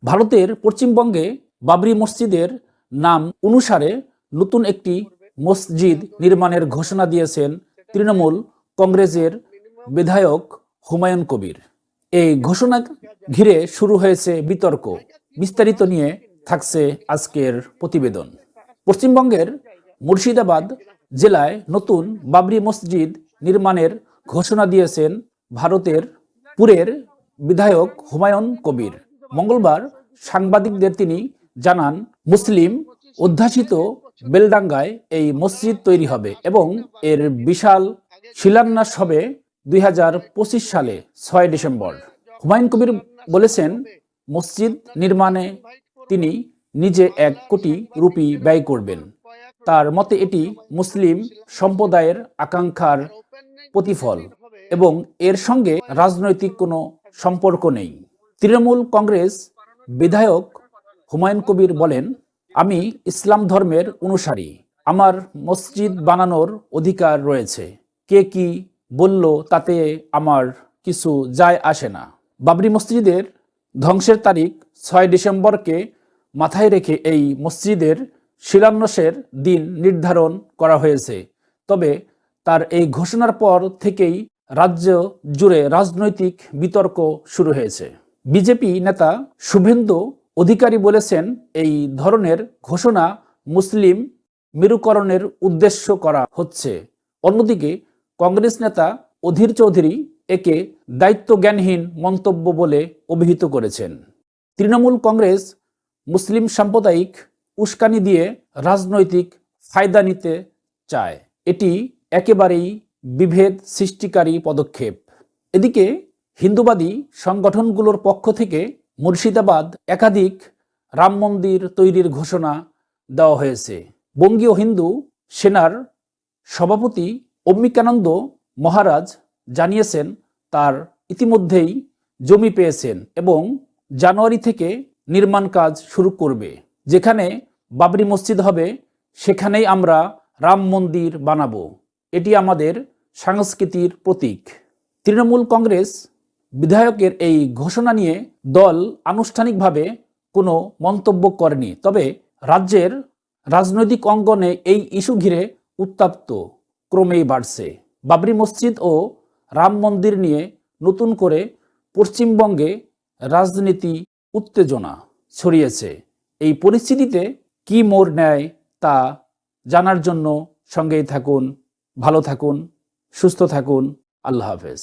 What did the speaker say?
ভারতের পশ্চিমবঙ্গে বাবরি মসজিদের নাম অনুসারে নতুন একটি মসজিদ নির্মাণের ঘোষণা দিয়েছেন তৃণমূল কংগ্রেসের বিধায়ক হুমায়ুন কবির। এই ঘোষণা ঘিরে শুরু হয়েছে বিতর্ক। বিস্তারিত নিয়ে থাকছে আজকের প্রতিবেদন। পশ্চিমবঙ্গের মুর্শিদাবাদ জেলায় নতুন বাবরি মসজিদ নির্মাণের ঘোষণা দিয়েছেন ভারতের পুরের বিধায়ক হুমায়ুন কবির। মঙ্গলবার সাংবাদিকদের তিনি জানান, মুসলিম অধ্যাসিত বেলডাঙ্গায় এই মসজিদ তৈরি হবে এবং এর বিশাল শিলান্যাস হবে 2025 সালে 6 ডিসেম্বর। হুমায়ুন কবির বলেছেন, মসজিদ নির্মাণে তিনি নিজে 1 কোটি রুপি ব্যয় করবেন। তার মতে এটি মুসলিম সম্প্রদায়ের আকাঙ্ক্ষার প্রতিফল এবং এর সঙ্গে রাজনৈতিক কোনো সম্পর্ক নেই। তৃণমূল কংগ্রেস বিধায়ক হুমায়ুন কবির বলেন, আমি ইসলাম ধর্মের অনুসারী, আমার মসজিদ বানানোর অধিকার রয়েছে। কে কি বলল তাতে আমার কিছু যায় আসে না। বাবরি মসজিদের ধ্বংসের তারিখ 6 ডিসেম্বরকে মাথায় রেখে এই মসজিদের শিলান্যাসের দিন নির্ধারণ করা হয়েছে। তবে তার এই ঘোষণার পর থেকেই রাজ্য জুড়ে রাজনৈতিক বিতর্ক শুরু হয়েছে। বিজেপি নেতা শুভেন্দু অধিকারী বলেছেন, এই ধরনের ঘোষণা মুসলিম মেরুকরণের উদ্দেশ্য করা হচ্ছে। অন্যদিকে কংগ্রেস নেতা অধীর চৌধুরী একে দায়িত্বজ্ঞানহীন মন্তব্য বলে অভিহিত করেছেন। তৃণমূল কংগ্রেস মুসলিম সাম্প্রদায়িক উস্কানি দিয়ে রাজনৈতিক ফায়দা নিতে চায়। এটি একেবারেই বিভেদ সৃষ্টিকারী পদক্ষেপ। এদিকে হিন্দুবাদী সংগঠনগুলোর পক্ষ থেকে মুর্শিদাবাদ একাধিক রাম মন্দির তৈরির ঘোষণা দেওয়া হয়েছে। বঙ্গীয় হিন্দু সেনার সভাপতি অম্বিকানন্দ মহারাজ জানিয়েছেন, তার ইতিমধ্যেই জমি পেয়েছেন এবং জানুয়ারি থেকে নির্মাণ কাজ শুরু করবে। যেখানে বাবরি মসজিদ হবে সেখানেই আমরা রাম মন্দির বানাবো। এটি আমাদের সংস্কৃতির প্রতীক। তৃণমূল কংগ্রেস বিধায়কের এই ঘোষণা নিয়ে দল আনুষ্ঠানিকভাবে কোনো মন্তব্য করেনি। তবে রাজ্যের রাজনৈতিক অঙ্গনে এই ইস্যু ঘিরে উত্তপ্ত ক্রমেই বাড়ছে। বাবরি মসজিদ ও রাম মন্দির নিয়ে নতুন করে পশ্চিমবঙ্গে রাজনীতি উত্তেজনা ছড়িয়েছে। এই পরিস্থিতিতে কি মোড় নেয় তা জানার জন্য সঙ্গেই থাকুন। ভালো থাকুন, সুস্থ থাকুন। আল্লাহ হাফেজ।